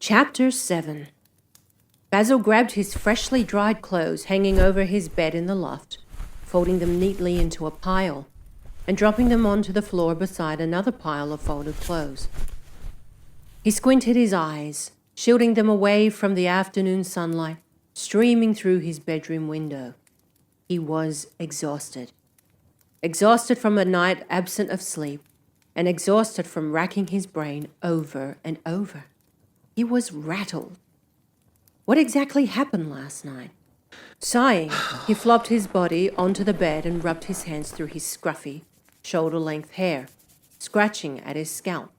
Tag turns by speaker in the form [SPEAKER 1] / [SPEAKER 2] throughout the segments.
[SPEAKER 1] Chapter 7. Basil grabbed his freshly dried clothes hanging over his bed in the loft, folding them neatly into a pile, and dropping them onto the floor beside another pile of folded clothes. He squinted his eyes, shielding them away from the afternoon sunlight streaming through his bedroom window. He was exhausted. Exhausted from a night absent of sleep, and exhausted from racking his brain over and over. He was rattled. What exactly happened last night? Sighing, he flopped his body onto the bed and rubbed his hands through his scruffy, shoulder-length hair, scratching at his scalp.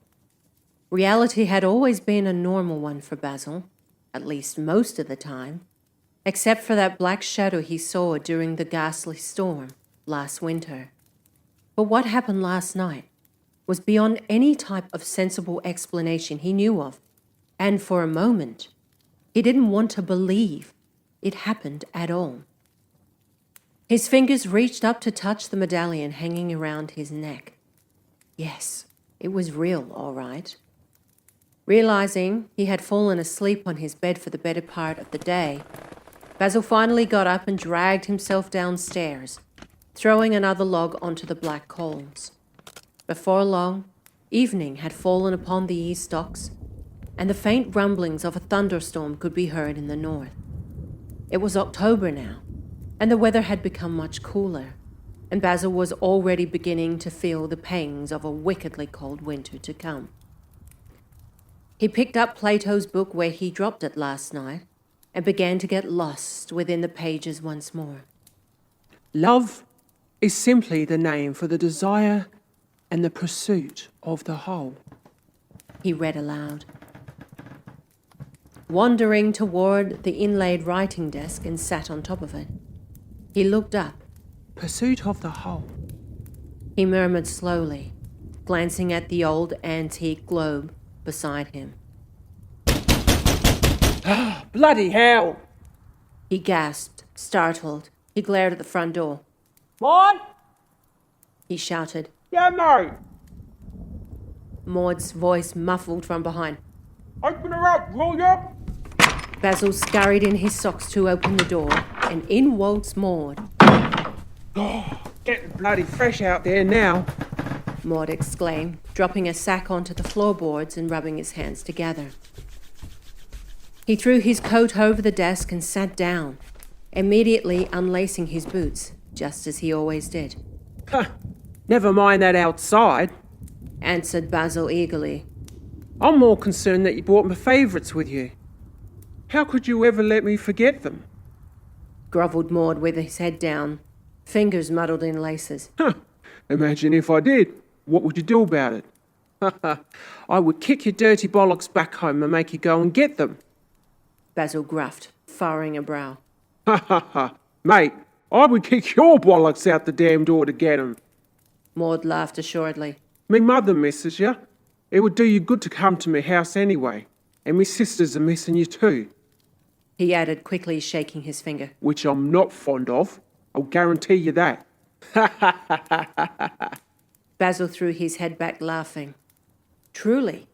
[SPEAKER 1] Reality had always been a normal one for Basil, at least most of the time, except for that black shadow he saw during the ghastly storm last winter. But what happened last night was beyond any type of sensible explanation he knew of, and for a moment, he didn't want to believe it happened at all. His fingers reached up to touch the medallion hanging around his neck. Yes, it was real, all right. Realizing he had fallen asleep on his bed for the better part of the day, Basil finally got up and dragged himself downstairs, throwing another log onto the black coals. Before long, evening had fallen upon the east docks, and the faint rumblings of a thunderstorm could be heard in the north. It was October now, and the weather had become much cooler, and Basil was already beginning to feel the pangs of a wickedly cold winter to come. He picked up Plato's book where he dropped it last night, and began to get lost within the pages once more.
[SPEAKER 2] Love is simply the name for the desire and the pursuit of the whole,
[SPEAKER 1] he read aloud. Wandering toward the inlaid writing desk and sat on top of it, he looked up.
[SPEAKER 2] Pursuit of the whole,
[SPEAKER 1] he murmured slowly, glancing at the old antique globe beside him.
[SPEAKER 2] Bloody hell!
[SPEAKER 1] He gasped, startled. He glared at the front door.
[SPEAKER 2] Maud?
[SPEAKER 1] He shouted.
[SPEAKER 2] Yeah, no!
[SPEAKER 1] Maud's voice muffled from behind.
[SPEAKER 2] Open her up, will ya?
[SPEAKER 1] Basil scurried in his socks to open the door, and in waltzed Maud.
[SPEAKER 2] Getting bloody fresh out there now.
[SPEAKER 1] Maud exclaimed, dropping a sack onto the floorboards and rubbing his hands together. He threw his coat over the desk and sat down, immediately unlacing his boots, just as he always did.
[SPEAKER 2] Never mind that outside,
[SPEAKER 1] answered Basil eagerly.
[SPEAKER 2] I'm more concerned that you brought my favourites with you. How could you ever let me forget them?
[SPEAKER 1] Grovelled Maud with his head down, fingers muddled in laces.
[SPEAKER 2] Imagine if I did. What would you do about it? I would kick your dirty bollocks back home and make you go and get them.
[SPEAKER 1] Basil gruffed, furrowing a brow.
[SPEAKER 2] Mate, I would kick your bollocks out the damn door to get 'em.
[SPEAKER 1] Maud laughed assuredly.
[SPEAKER 2] Me mother misses you. It would do you good to come to me house anyway. And me sisters are missing you too.
[SPEAKER 1] He added, quickly shaking his finger.
[SPEAKER 2] Which I'm not fond of. I'll guarantee you that.
[SPEAKER 1] Basil threw his head back, laughing. Truly,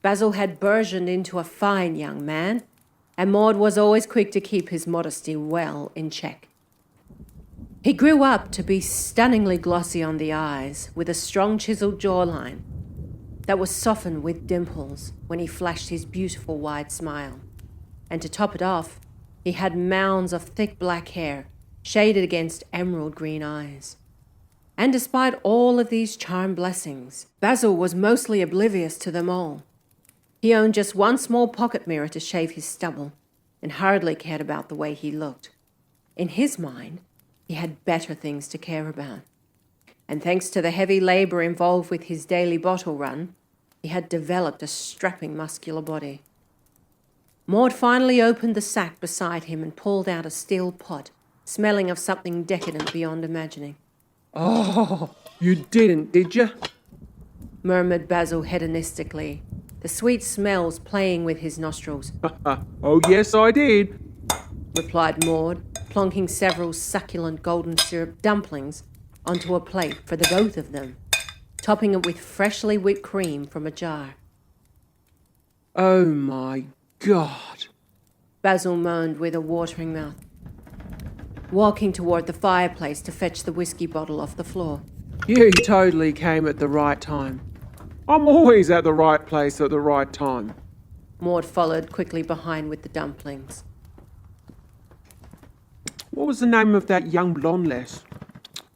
[SPEAKER 1] Basil had burgeoned into a fine young man, and Maud was always quick to keep his modesty well in check. He grew up to be stunningly glossy on the eyes, with a strong chiseled jawline that was softened with dimples when he flashed his beautiful wide smile. And to top it off, he had mounds of thick black hair, shaded against emerald green eyes. And despite all of these charm blessings, Basil was mostly oblivious to them all. He owned just one small pocket mirror to shave his stubble, and hardly cared about the way he looked. In his mind, he had better things to care about. And thanks to the heavy labor involved with his daily bottle run, he had developed a strapping muscular body. Maud finally opened the sack beside him and pulled out a steel pot, smelling of something decadent beyond imagining.
[SPEAKER 2] Oh, you didn't, did you?
[SPEAKER 1] Murmured Basil hedonistically, the sweet smells playing with his nostrils.
[SPEAKER 2] Oh, yes, I did,
[SPEAKER 1] replied Maud, plonking several succulent golden syrup dumplings onto a plate for the both of them, topping it with freshly whipped cream from a jar.
[SPEAKER 2] Oh, my God.
[SPEAKER 1] Basil moaned with a watering mouth, walking toward the fireplace to fetch the whiskey bottle off the floor.
[SPEAKER 2] You totally came at the right time. I'm always at the right place at the right time.
[SPEAKER 1] Maud followed quickly behind with the dumplings.
[SPEAKER 2] What was the name of that young blonde lass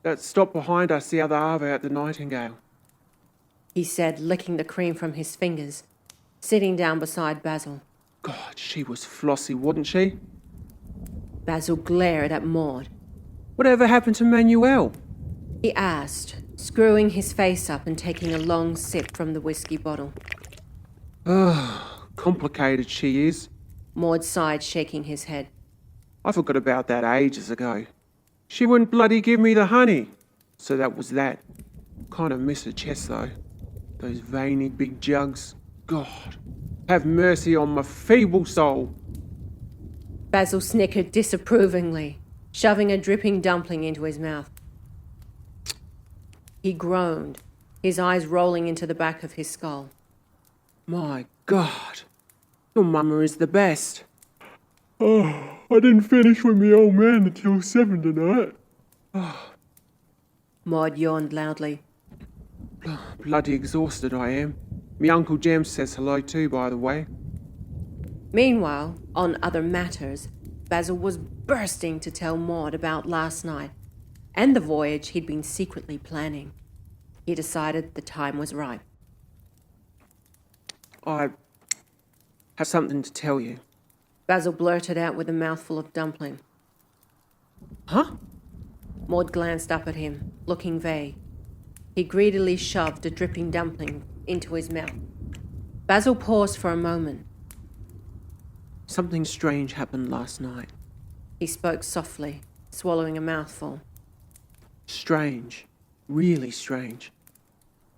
[SPEAKER 2] that stopped behind us the other hour at the Nightingale?
[SPEAKER 1] He said, licking the cream from his fingers, sitting down beside Basil.
[SPEAKER 2] God, she was flossy, wasn't she?
[SPEAKER 1] Basil glared at Maud.
[SPEAKER 2] Whatever happened to Manuel?
[SPEAKER 1] He asked, screwing his face up and taking a long sip from the whiskey bottle.
[SPEAKER 2] Complicated she is.
[SPEAKER 1] Maud sighed, shaking his head.
[SPEAKER 2] I forgot about that ages ago. She wouldn't bloody give me the honey. So that was that. Kind of miss her chest though. Those veiny big jugs. God, have mercy on my feeble soul.
[SPEAKER 1] Basil snickered disapprovingly, shoving a dripping dumpling into his mouth. He groaned, his eyes rolling into the back of his skull.
[SPEAKER 2] My God, your mama is the best. Oh, I didn't finish with me old man until 7 tonight.
[SPEAKER 1] Maud yawned loudly.
[SPEAKER 2] Bloody exhausted I am. Me Uncle Jem says hello too, by the way.
[SPEAKER 1] Meanwhile, on other matters, Basil was bursting to tell Maud about last night and the voyage he'd been secretly planning. He decided the time was right.
[SPEAKER 2] I have something to tell you.
[SPEAKER 1] Basil blurted out with a mouthful of dumpling.
[SPEAKER 2] Huh?
[SPEAKER 1] Maud glanced up at him, looking vague. He greedily shoved a dripping dumpling into his mouth. Basil paused for a moment.
[SPEAKER 2] Something strange happened last night.
[SPEAKER 1] He spoke softly, swallowing a mouthful.
[SPEAKER 2] Strange. Really strange.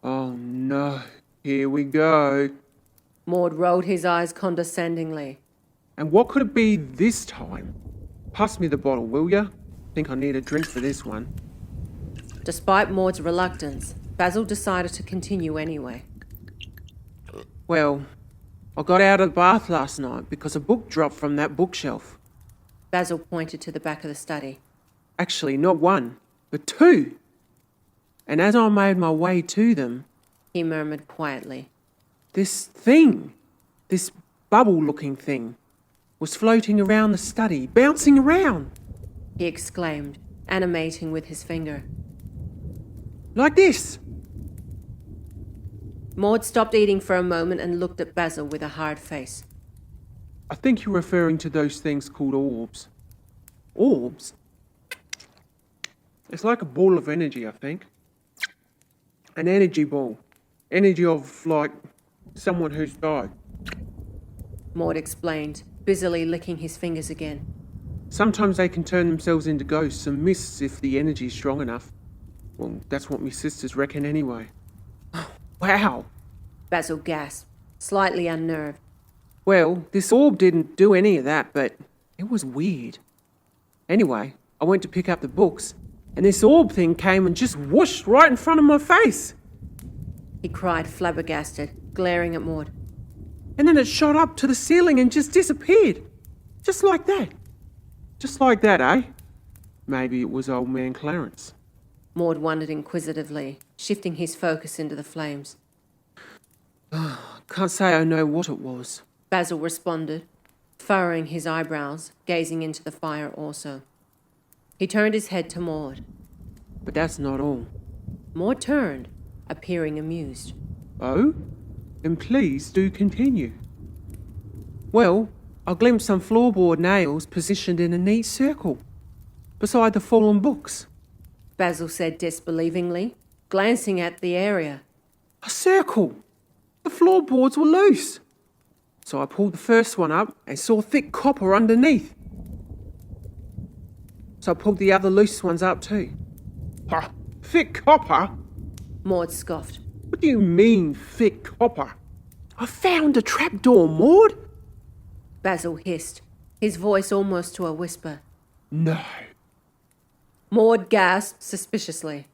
[SPEAKER 2] Oh no. Here we go.
[SPEAKER 1] Maud rolled his eyes condescendingly.
[SPEAKER 2] And what could it be this time? Pass me the bottle, will ya? Think I need a drink for this one.
[SPEAKER 1] Despite Maud's reluctance, Basil decided to continue anyway.
[SPEAKER 2] Well, I got out of the bath last night because a book dropped from that bookshelf.
[SPEAKER 1] Basil pointed to the back of the study.
[SPEAKER 2] Actually, not one, but two. And as I made my way to them,
[SPEAKER 1] He murmured quietly.
[SPEAKER 2] this thing, this bubble-looking thing, was floating around the study, bouncing around.
[SPEAKER 1] He exclaimed, animating with his finger.
[SPEAKER 2] Like this.
[SPEAKER 1] Maud stopped eating for a moment and looked at Basil with a hard face.
[SPEAKER 2] I think you're referring to those things called orbs. Orbs? It's like a ball of energy, I think. An energy ball. Energy of, like, someone who's died.
[SPEAKER 1] Maud explained, busily licking his fingers again.
[SPEAKER 2] Sometimes they can turn themselves into ghosts and mists if the energy's strong enough. Well, that's what me sisters reckon anyway. Wow.
[SPEAKER 1] Basil gasped, slightly unnerved.
[SPEAKER 2] Well, this orb didn't do any of that, but it was weird. Anyway, I went to pick up the books, and this orb thing came and just whooshed right in front of my face.
[SPEAKER 1] He cried, flabbergasted, glaring at Maud.
[SPEAKER 2] And then it shot up to the ceiling and just disappeared. Just like that. Just like that, eh? Maybe it was old man Clarence.
[SPEAKER 1] Maud wondered inquisitively, shifting his focus into the flames.
[SPEAKER 2] Can't say I know what it was.
[SPEAKER 1] Basil responded, furrowing his eyebrows, gazing into the fire also. He turned his head to Maud.
[SPEAKER 2] But that's not all.
[SPEAKER 1] Maud turned, appearing amused.
[SPEAKER 2] Oh? Then please do continue. Well, I glimpsed some floorboard nails positioned in a neat circle, beside the fallen books.
[SPEAKER 1] Basil said disbelievingly, glancing at the area.
[SPEAKER 2] A circle! The floorboards were loose. So I pulled the first one up and saw thick copper underneath. So I pulled the other loose ones up too. Ha! Thick copper?
[SPEAKER 1] Maud scoffed.
[SPEAKER 2] What do you mean, thick copper? I found a trapdoor, Maud!
[SPEAKER 1] Basil hissed, his voice almost to a whisper.
[SPEAKER 2] No.
[SPEAKER 1] Maud gasped suspiciously.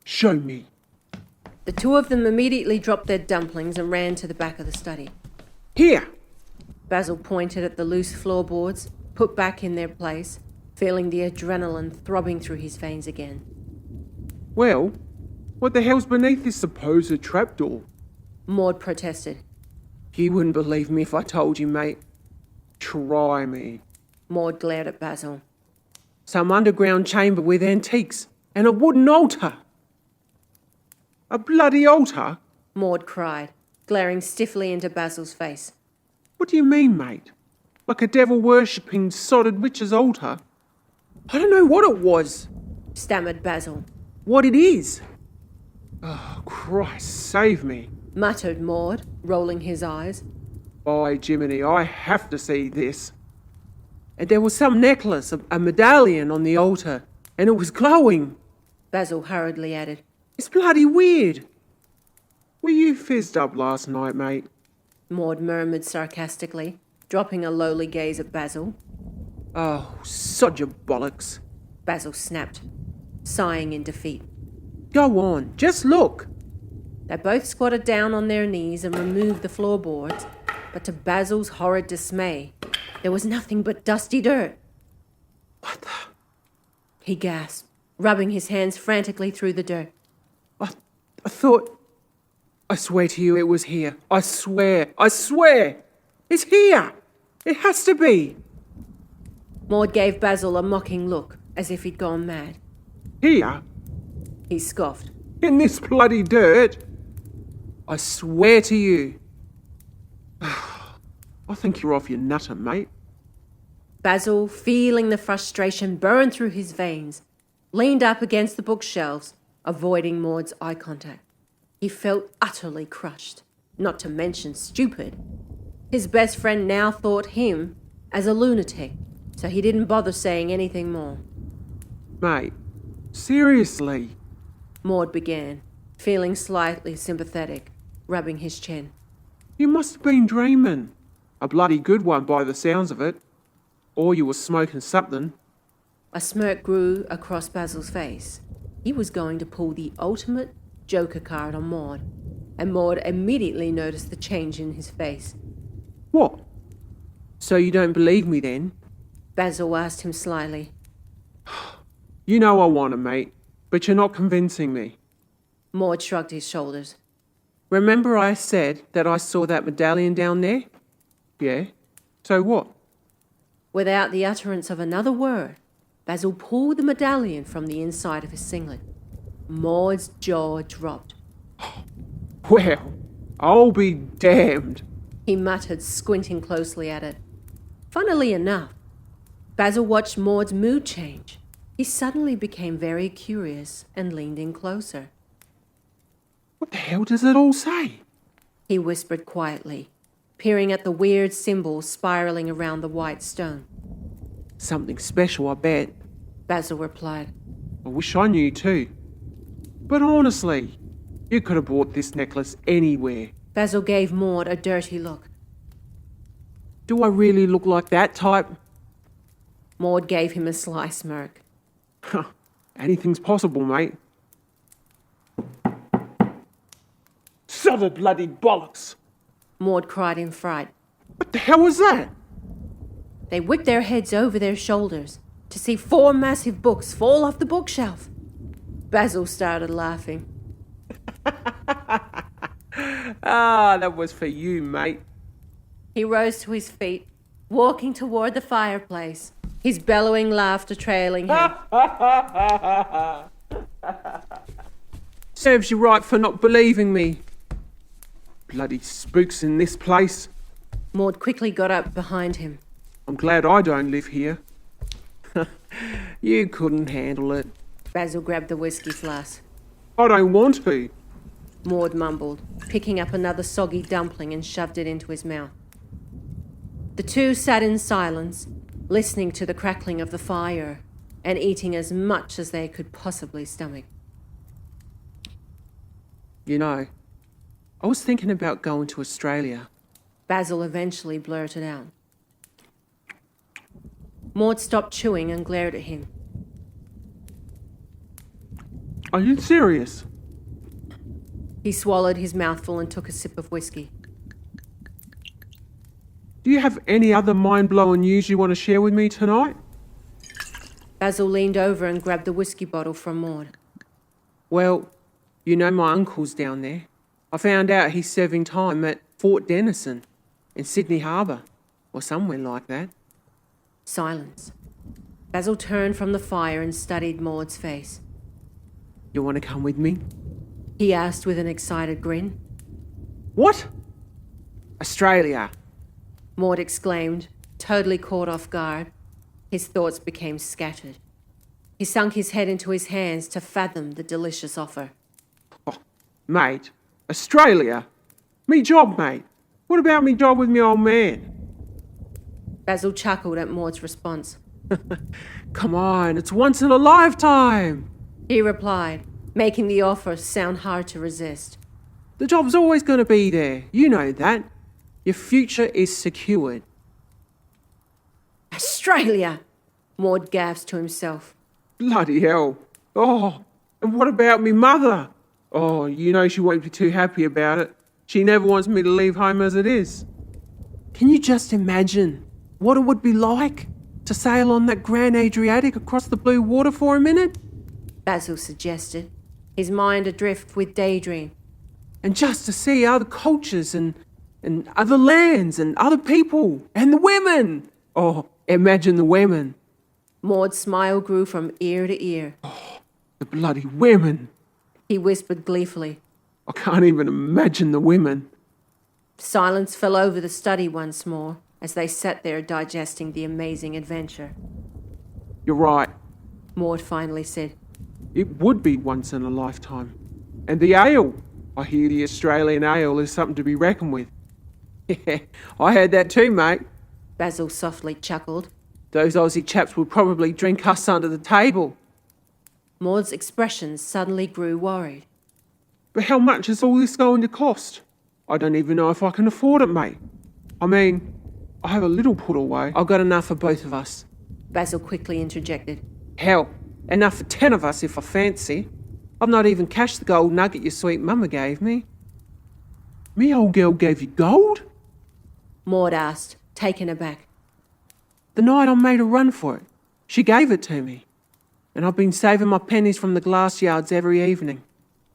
[SPEAKER 2] Show me.
[SPEAKER 1] The two of them immediately dropped their dumplings and ran to the back of the study.
[SPEAKER 2] Here!
[SPEAKER 1] Basil pointed at the loose floorboards, put back in their place, feeling the adrenaline throbbing through his veins again.
[SPEAKER 2] Well, what the hell's beneath this supposed trapdoor?
[SPEAKER 1] Maud protested.
[SPEAKER 2] You wouldn't believe me if I told you, mate. Try me.
[SPEAKER 1] Maud glared at Basil.
[SPEAKER 2] Some underground chamber with antiques and a wooden altar. A bloody altar?
[SPEAKER 1] Maud cried, glaring stiffly into Basil's face.
[SPEAKER 2] What do you mean, mate? Like a devil-worshipping, sodded witch's altar? I don't know what it was,
[SPEAKER 1] Stammered Basil.
[SPEAKER 2] what it is. Oh, Christ, save me.
[SPEAKER 1] Muttered Maud, rolling his eyes.
[SPEAKER 2] By Jiminy, I have to see this. And there was some necklace, a medallion on the altar, and it was glowing.
[SPEAKER 1] Basil hurriedly added.
[SPEAKER 2] It's bloody weird. Were you fizzed up last night, mate?
[SPEAKER 1] Maud murmured sarcastically, dropping a lowly gaze at Basil.
[SPEAKER 2] Oh, sod your bollocks.
[SPEAKER 1] Basil snapped, sighing in defeat.
[SPEAKER 2] Go on, just look.
[SPEAKER 1] They both squatted down on their knees and removed the floorboards, but to Basil's horrid dismay, there was nothing but dusty dirt.
[SPEAKER 2] What the?
[SPEAKER 1] He gasped, rubbing his hands frantically through the dirt.
[SPEAKER 2] I thought... I swear to you it was here. I swear. It's here. It has to be.
[SPEAKER 1] Maud gave Basil a mocking look, as if he'd gone mad.
[SPEAKER 2] Here?
[SPEAKER 1] He scoffed.
[SPEAKER 2] In this bloody dirt? I swear to you. I think you're off your nutter, mate.
[SPEAKER 1] Basil, feeling the frustration burn through his veins, leaned up against the bookshelves, avoiding Maud's eye contact. He felt utterly crushed, not to mention stupid. His best friend now thought him as a lunatic, so he didn't bother saying anything more.
[SPEAKER 2] Mate, seriously?
[SPEAKER 1] Maud began, feeling slightly sympathetic, rubbing his chin.
[SPEAKER 2] You must have been dreaming. A bloody good one by the sounds of it. Or you were smoking something.
[SPEAKER 1] A smirk grew across Basil's face. He was going to pull the ultimate Joker card on Maud, and Maud immediately noticed the change in his face.
[SPEAKER 2] What? So you don't believe me then?
[SPEAKER 1] Basil asked him slyly.
[SPEAKER 2] You know I want to, mate, but you're not convincing me.
[SPEAKER 1] Maud shrugged his shoulders.
[SPEAKER 2] Remember I said that I saw that medallion down there? Yeah. So what?
[SPEAKER 1] Without the utterance of another word, Basil pulled the medallion from the inside of his singlet. Maud's jaw dropped.
[SPEAKER 2] Well, I'll be damned.
[SPEAKER 1] He muttered, squinting closely at it. Funnily enough, Basil watched Maud's mood change. He suddenly became very curious and leaned in closer.
[SPEAKER 2] What the hell does it all say?
[SPEAKER 1] He whispered quietly, peering at the weird symbols spiraling around the white stone.
[SPEAKER 2] Something special, I bet.
[SPEAKER 1] Basil replied.
[SPEAKER 2] I wish I knew too. But honestly, you could have bought this necklace anywhere.
[SPEAKER 1] Basil gave Maud a dirty look.
[SPEAKER 2] Do I really look like that type?
[SPEAKER 1] Maud gave him a sly smirk.
[SPEAKER 2] Anything's possible, mate. Son of bloody bollocks!
[SPEAKER 1] Maud cried in fright.
[SPEAKER 2] What the hell was that?
[SPEAKER 1] They whipped their heads over their shoulders to see 4 massive books fall off the bookshelf. Basil started laughing.
[SPEAKER 2] That was for you, mate.
[SPEAKER 1] He rose to his feet, walking toward the fireplace, his bellowing laughter trailing him.
[SPEAKER 2] Serves you right for not believing me. Bloody spooks in this place.
[SPEAKER 1] Maud quickly got up behind him.
[SPEAKER 2] I'm glad I don't live here. You couldn't handle it.
[SPEAKER 1] Basil grabbed the whiskey flask.
[SPEAKER 2] I don't want to.
[SPEAKER 1] Maud mumbled, picking up another soggy dumpling and shoved it into his mouth. The two sat in silence, listening to the crackling of the fire and eating as much as they could possibly stomach.
[SPEAKER 2] You know, I was thinking about going to Australia.
[SPEAKER 1] Basil eventually blurted out. Maud stopped chewing and glared at him.
[SPEAKER 2] Are you serious?
[SPEAKER 1] He swallowed his mouthful and took a sip of whiskey.
[SPEAKER 2] do you have any other mind-blowing news you want to share with me tonight?
[SPEAKER 1] Basil leaned over and grabbed the whiskey bottle from Maud.
[SPEAKER 2] Well, you know my uncle's down there. I found out he's serving time at Fort Denison in Sydney Harbour, or somewhere like that.
[SPEAKER 1] Silence. Basil turned from the fire and studied Maud's face.
[SPEAKER 2] You want to come with me?
[SPEAKER 1] He asked with an excited grin.
[SPEAKER 2] What? Australia.
[SPEAKER 1] Maud exclaimed, totally caught off guard. His thoughts became scattered. He sunk his head into his hands to fathom the delicious offer.
[SPEAKER 2] Oh, mate, Australia? Me job, mate. What about me job with me old man?
[SPEAKER 1] Basil chuckled at Maud's response.
[SPEAKER 2] Come on, it's once in a lifetime,
[SPEAKER 1] He replied, making the offer sound hard to resist.
[SPEAKER 2] The job's always going to be there. You know that. Your future is secured.
[SPEAKER 1] Australia! Maud gasped to himself.
[SPEAKER 2] Bloody hell. Oh, and what about me mother? Oh, you know she won't be too happy about it. She never wants me to leave home as it is. Can you just imagine what it would be like to sail on that Grand Adriatic across the blue water for a minute?
[SPEAKER 1] Basil suggested, his mind adrift with daydream.
[SPEAKER 2] And just to see other cultures and other lands and other people and the women. Oh, imagine the women.
[SPEAKER 1] Maud's smile grew from ear to ear.
[SPEAKER 2] Oh, the bloody women.
[SPEAKER 1] He whispered gleefully.
[SPEAKER 2] I can't even imagine the women.
[SPEAKER 1] Silence fell over the study once more as they sat there digesting the amazing adventure.
[SPEAKER 2] You're right.
[SPEAKER 1] Maud finally said.
[SPEAKER 2] It would be once in a lifetime. And the ale. I hear the Australian ale is something to be reckoned with. Yeah, I heard that too, mate.
[SPEAKER 1] Basil softly chuckled.
[SPEAKER 2] Those Aussie chaps would probably drink us under the table.
[SPEAKER 1] Maud's expression suddenly grew worried.
[SPEAKER 2] But how much is all this going to cost? I don't even know if I can afford it, mate. I mean, I have a little put away. I've got enough for both of us.
[SPEAKER 1] Basil quickly interjected.
[SPEAKER 2] Hell, enough for 10 of us if I fancy. I've not even cashed the gold nugget your sweet mama gave me. Me old girl gave you gold?
[SPEAKER 1] Maud asked, taken aback.
[SPEAKER 2] The night I made a run for it, she gave it to me. And I've been saving my pennies from the glass yards every evening.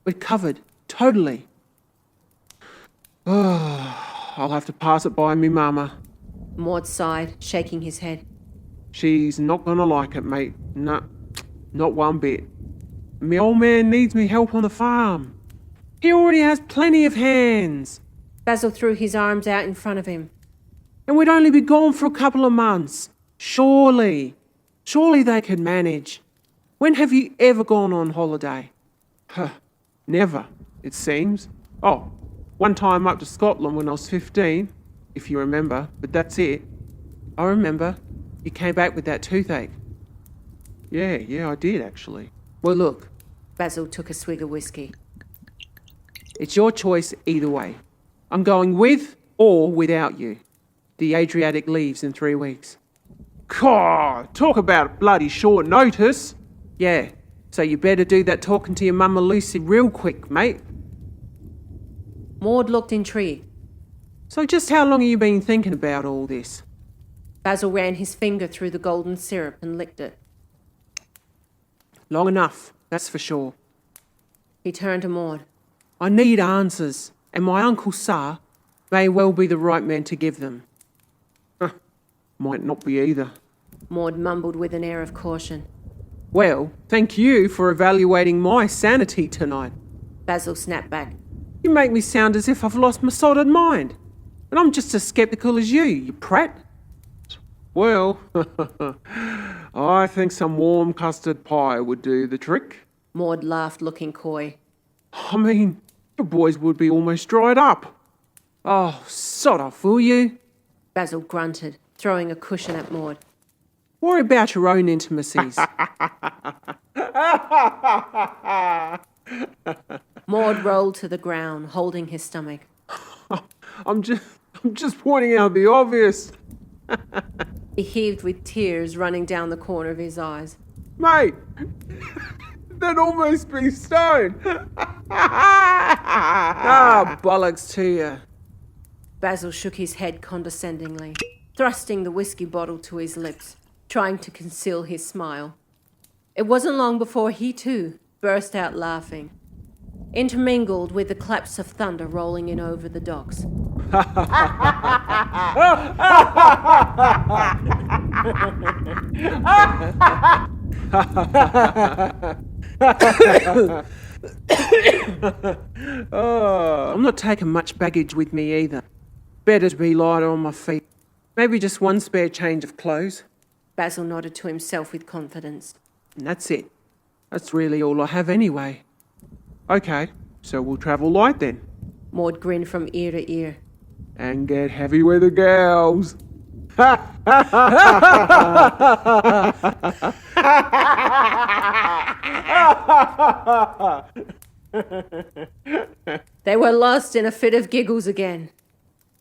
[SPEAKER 2] We're covered, totally. Oh, I'll have to pass it by me mama.
[SPEAKER 1] Maud sighed, shaking his head.
[SPEAKER 2] She's not gonna like it, mate. No, not one bit. Me old man needs me help on the farm. He already has plenty of hands.
[SPEAKER 1] Basil threw his arms out in front of him.
[SPEAKER 2] And we'd only be gone for a couple of months. Surely they could manage. When have you ever gone on holiday? Never, it seems. Oh, one time up to Scotland when I was 15, if you remember, but that's it. I remember. You came back with that toothache. Yeah, I did actually. Well, look.
[SPEAKER 1] Basil took a swig of whiskey.
[SPEAKER 2] It's your choice either way. I'm going with or without you. The Adriatic leaves in 3 weeks. God, talk about bloody short notice. Yeah, so you better do that talking to your mama Lucy real quick, mate.
[SPEAKER 1] Maud looked intrigued.
[SPEAKER 2] So just how long have you been thinking about all this?
[SPEAKER 1] Basil ran his finger through the golden syrup and licked it.
[SPEAKER 2] Long enough, that's for sure.
[SPEAKER 1] He turned to Maud.
[SPEAKER 2] I need answers, and my Uncle Sir may well be the right man to give them. Might not be either.
[SPEAKER 1] Maud mumbled with an air of caution.
[SPEAKER 2] Well, thank you for evaluating my sanity tonight.
[SPEAKER 1] Basil snapped back.
[SPEAKER 2] You make me sound as if I've lost my sodded mind. And I'm just as sceptical as you prat. Well, I think some warm custard pie would do the trick.
[SPEAKER 1] Maud laughed, looking coy.
[SPEAKER 2] I mean, your boys would be almost dried up. Oh, sod off, will you?
[SPEAKER 1] Basil grunted, throwing a cushion at Maud.
[SPEAKER 2] Worry about your own intimacies.
[SPEAKER 1] Maud rolled to the ground, holding his stomach.
[SPEAKER 2] I'm just pointing out the obvious.
[SPEAKER 1] He heaved with tears running down the corner of his eyes.
[SPEAKER 2] Mate, that'd almost be stone. Ah, bollocks to you.
[SPEAKER 1] Basil shook his head condescendingly, thrusting the whiskey bottle to his lips, trying to conceal his smile. It wasn't long before he, too, burst out laughing, intermingled with the claps of thunder rolling in over the docks.
[SPEAKER 2] I'm not taking much baggage with me either. Better to be lighter on my feet. Maybe just one spare change of clothes.
[SPEAKER 1] Basil nodded to himself with confidence.
[SPEAKER 2] And that's it. That's really all I have anyway. Okay, so we'll travel light then.
[SPEAKER 1] Maud grinned from ear to ear.
[SPEAKER 2] And get heavy with the girls.
[SPEAKER 1] They were lost in a fit of giggles again.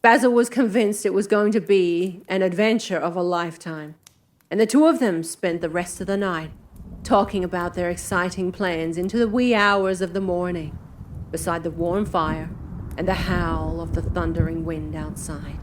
[SPEAKER 1] Basil was convinced it was going to be an adventure of a lifetime, and the two of them spent the rest of the night talking about their exciting plans into the wee hours of the morning, beside the warm fire and the howl of the thundering wind outside.